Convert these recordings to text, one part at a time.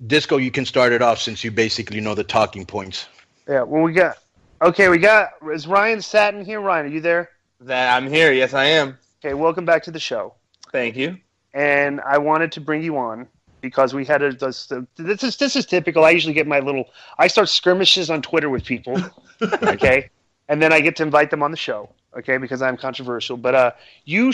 Disco, you can start it off since you basically know the talking points. Yeah, well, is Ryan Satin here? Ryan, are you there? I'm here. Yes, I am. Okay, welcome back to the show. Thank you. And I wanted to bring you on because we had this is typical. I usually get I start skirmishes on Twitter with people, okay? And then I get to invite them on the show, okay, because I'm controversial. But you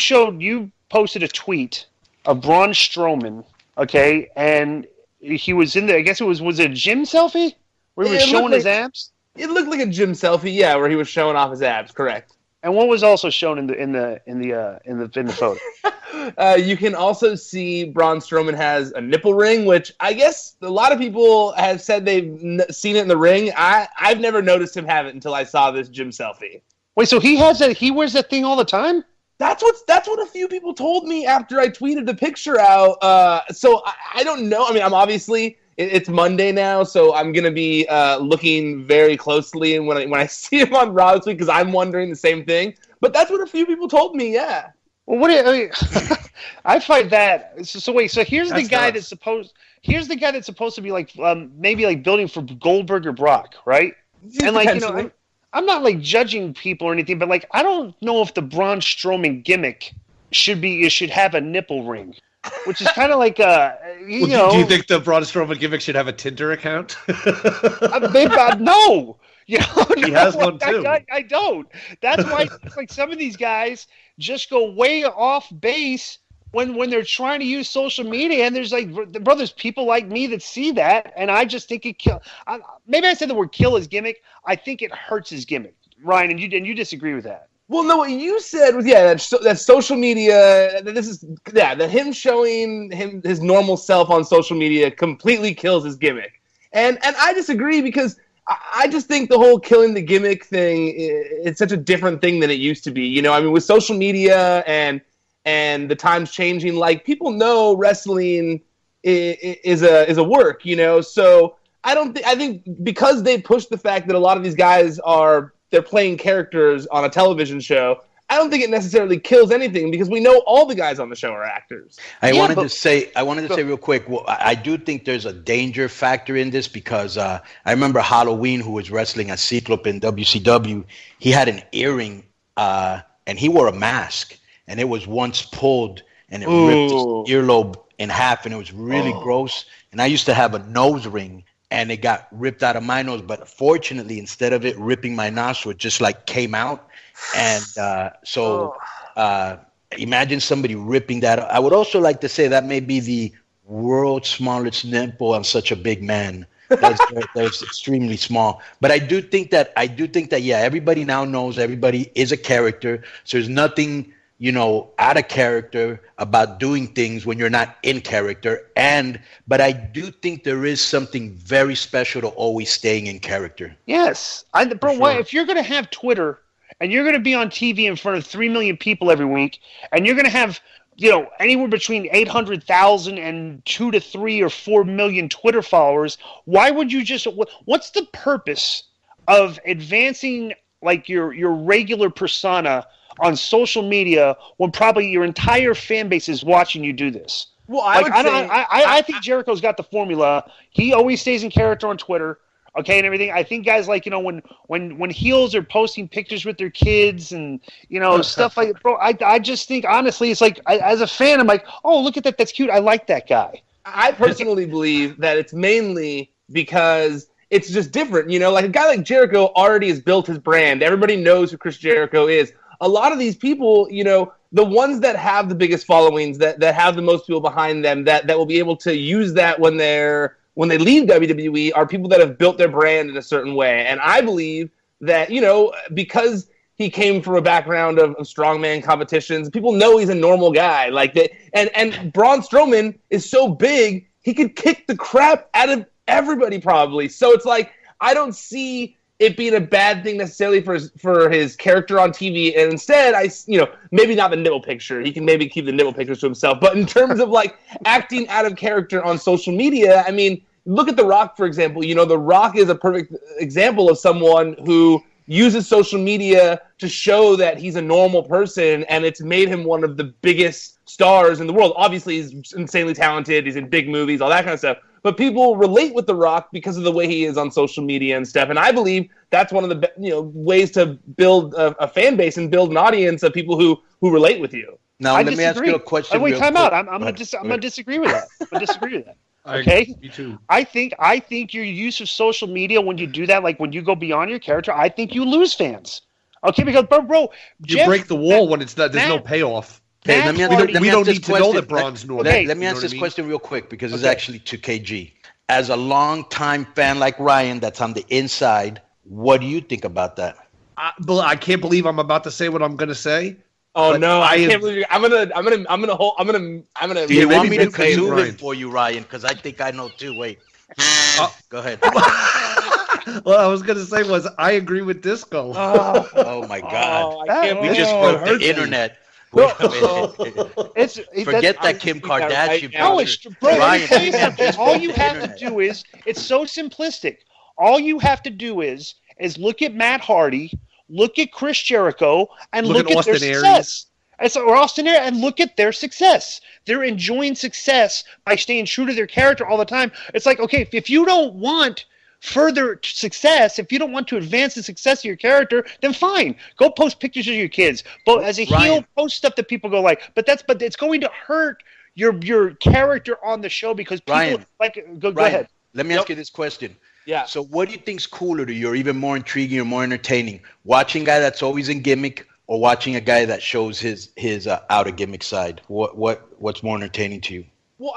posted a tweet of Braun Strowman, okay, and he was in there. I guess was it a gym selfie where he was showing his abs? It looked like a gym selfie, yeah, where he was showing off his abs. Correct. And what was also shown in the photo? You can also see Braun Strowman has a nipple ring, which I guess a lot of people have said they've seen it in the ring. I've never noticed him have it until I saw this gym selfie. Wait, so he wears that thing all the time? That's what a few people told me after I tweeted the picture out. So I don't know. I mean, I'm obviously it's Monday now, so I'm gonna be looking very closely when I see him on Raw this week because I'm wondering the same thing. But that's what a few people told me. Yeah. Well, I find that. So wait. So here's the guy that's supposed to be like maybe like building for Goldberg or Brock, right? And like I'm not like judging people or anything, but like I don't know if the Braun Strowman gimmick should have a nipple ring, which is kind of like Do you think the Braun Strowman gimmick should have a Tinder account? No. He has one too. I don't. That's why like some of these guys just go way off base when they're trying to use social media, and there's there's people like me that see that, and I just think it kill. Maybe I said the word "kill" his gimmick. I think it hurts his gimmick, Ryan, and you disagree with that. Well, no, what you said was that social media. That him showing his normal self on social media completely kills his gimmick, and I disagree because I just think the whole killing the gimmick thing it's such a different thing than it used to be. I mean, with social media and the times changing, like people know wrestling is a work, So I think because they push the fact that a lot of these guys they're playing characters on a television show, I don't think it necessarily kills anything because we know all the guys on the show are actors. I wanted to say real quick, well, I do think there's a danger factor in this because I remember Halloween, who was wrestling at Cyclop in WCW, he had an earring and he wore a mask. And it was once pulled, and it ripped his earlobe in half, and it was really gross. And I used to have a nose ring, and it got ripped out of my nose. But fortunately, instead of it ripping my nostril, it just like came out. And imagine somebody ripping that. I would also like to say that may be the world's smallest nipple on such a big man. That's extremely small. But I do think that yeah, everybody now knows everybody is a character. So there's nothing out of character about doing things when you're not in character. But I do think there is something very special to always staying in character. Yes. If you're going to have Twitter and you're going to be on TV in front of 3 million people every week, and you're going to have, anywhere between 800,000 and 2 to 3 or 4 million Twitter followers, why would you what's the purpose of advancing like your regular persona on social media when probably your entire fan base is watching you do this? Well, I think Jericho's got the formula. He always stays in character on Twitter, okay, and everything. I think guys like when heels are posting pictures with their kids and stuff like, bro. I just think honestly, it's like as a fan, I'm like, oh, look at that, that's cute. I like that guy. I personally believe that it's mainly because it's just different. Like a guy like Jericho already has built his brand. Everybody knows who Chris Jericho is. A lot of these people, the ones that have the biggest followings, that have the most people behind them, that will be able to use that when they leave WWE are people that have built their brand in a certain way. And I believe that, because he came from a background of strongman competitions, people know he's a normal guy. Like that, and Braun Strowman is so big, he could kick the crap out of everybody probably. So it's like, I don't see it being a bad thing necessarily for his character on TV, and instead, maybe not the nipple picture. He can maybe keep the nipple pictures to himself. But in terms of like acting out of character on social media, I mean, look at The Rock, for example. The Rock is a perfect example of someone who uses social media to show that he's a normal person, and it's made him one of the biggest stars in the world. Obviously, he's insanely talented. He's in big movies, all that kind of stuff. but people relate with The Rock because of the way he is on social media and stuff. And I believe that's one of the ways to build a fan base and build an audience of people who relate with you. Now, let me ask you a question. Wait, time out. I'm going to disagree with that. I'm going to disagree with that. Okay, me too. I think your use of social media when you do that, like when you go beyond your character, I think you lose fans. Okay, because bro, you break the wall when it's not. There's no payoff. Okay, we don't need to know that Braun's normal. Let me ask this question real quick because it's actually to KG. As a long-time fan like Ryan, that's on the inside, what do you think about that? I can't believe I'm about to say what I'm going to say. Oh no! I can't believe you. I'm gonna. Do you want me to Kazoo it for you, Ryan? Because I think I know too. Wait. Go ahead. What I was gonna say was I agree with Disco. Oh my God! We just broke the internet. Forget that Kim Kardashian. Ryan, all you have to do is it's so simplistic. All you have to do is look at Matt Hardy. Look at Chris Jericho and look at their success. Or Austin Aries, and look at their success. They're enjoying success by staying true to their character all the time. It's like, okay, if you don't want further success, if you don't want to advance the success of your character, then fine. Go post pictures of your kids. But as a heel, post stuff that people go like, but it's going to hurt your character on the show because people go ahead. Let me ask you this question. Yeah. So what do you think's cooler to you, or even more intriguing or more entertaining? Watching a guy that's always in gimmick, or watching a guy that shows his out of gimmick side? What's more entertaining to you? Well,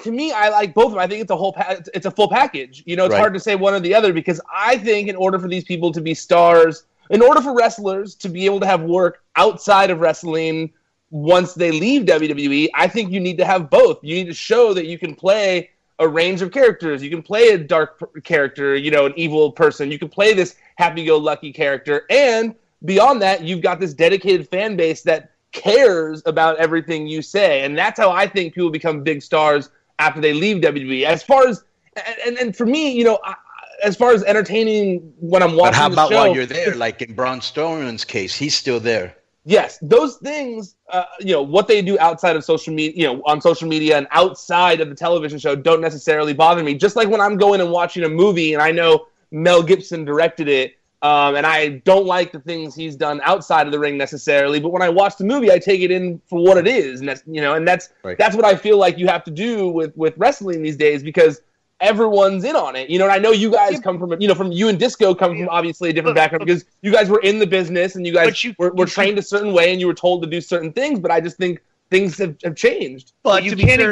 to me, I like both of them. I think it's it's a full package. It's hard to say one or the other because I think in order for these people to be stars, in order for wrestlers to be able to have work outside of wrestling once they leave WWE, I think you need to have both. You need to show that you can play a range of characters. You can play a dark character, an evil person. You can play this happy-go-lucky character. And beyond that, you've got this dedicated fan base that cares about everything you say. And that's how I think people become big stars after they leave WWE. As far as, and for me, as far as entertaining when I'm watching the show. But how about while you're there? Like in Braun Strowman's case, he's still there. Yes, those things, what they do outside of social media, on social media and outside of the television show don't necessarily bother me. Just like when I'm going and watching a movie and I know Mel Gibson directed it, and I don't like the things he's done outside of the ring necessarily, but when I watch the movie, I take it in for what it is, and that's what I feel like you have to do with wrestling these days because everyone's in on it, and I know you guys come from, from you and Disco come from obviously a different background because you guys were in the business and you guys were trained a certain way and you were told to do certain things, but I just think things have changed. But you can't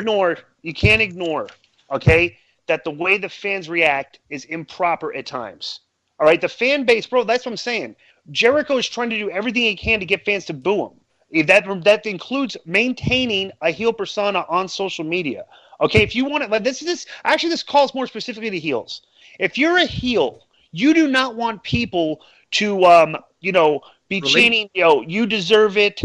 ignore, okay, that the way the fans react is improper at times. All right, the fan base, bro, that's what I'm saying. Jericho is trying to do everything he can to get fans to boo him. That includes maintaining a heel persona on social media. Okay, if you want to, this calls more specifically to heels. If you're a heel, you do not want people to, be chanting, you deserve it.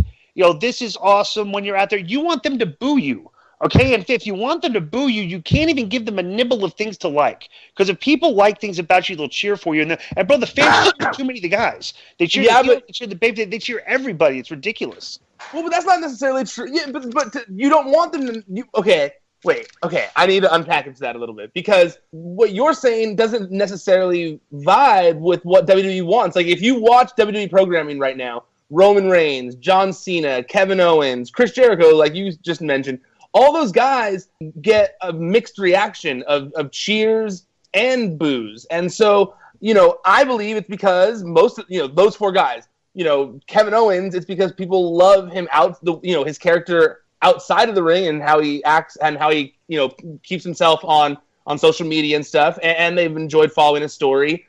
This is awesome when you're out there. You want them to boo you. Okay, and if you want them to boo you, you can't even give them a nibble of things to like. Because if people like things about you, they'll cheer for you. And bro, the fans cheer too many of the guys. They cheer the heel, they cheer the baby, they cheer everybody. It's ridiculous. Well, but that's not necessarily true. Yeah, but you don't want them to. Okay, wait. Okay, I need to unpackage that a little bit because what you're saying doesn't necessarily vibe with what WWE wants. Like if you watch WWE programming right now, Roman Reigns, John Cena, Kevin Owens, Chris Jericho, like you just mentioned. All those guys get a mixed reaction of cheers and boos. And so, I believe it's because most of, those four guys, Kevin Owens, it's because people love him his character outside of the ring and how he acts and how he, keeps himself on social media and stuff. And they've enjoyed following his story.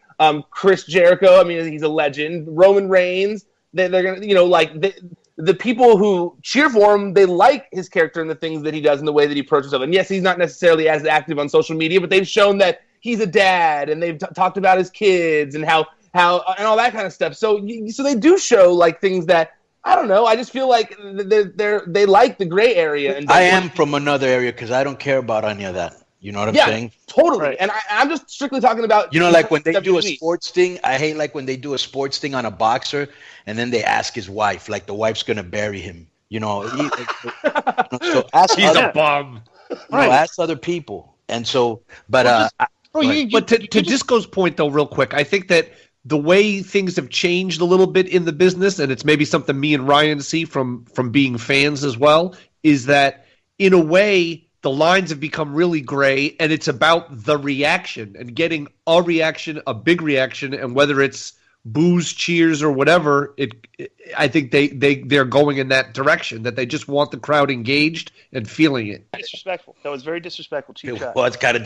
Chris Jericho, he's a legend. Roman Reigns, they're going to, the people who cheer for him, they like his character and the things that he does and the way that he approaches them. And yes, he's not necessarily as active on social media, but they've shown that he's a dad and they've talked about his kids and how and all that kind of stuff. So they do show like things that I don't know. I just feel like they like the gray area. And I am from another area because I don't care about any of that. You know what I'm saying? Totally. Right. And I'm just strictly talking about... like when they do a sports thing, I hate like when they do a sports thing on a boxer and then they ask his wife, like the wife's going to bury him. So ask He's a bum. Ask other people. And so, but to Disco's point, though, real quick, I think that the way things have changed a little bit in the business, and it's maybe something me and Ryan see from being fans as well, is that in a way the lines have become really gray, and it's about the reaction and getting a reaction, a big reaction, and whether it's boos, cheers, or whatever, I think they're going in that direction, that they just want the crowd engaged and feeling it. Disrespectful. That was very disrespectful. Cheap shot. Well, it's kind of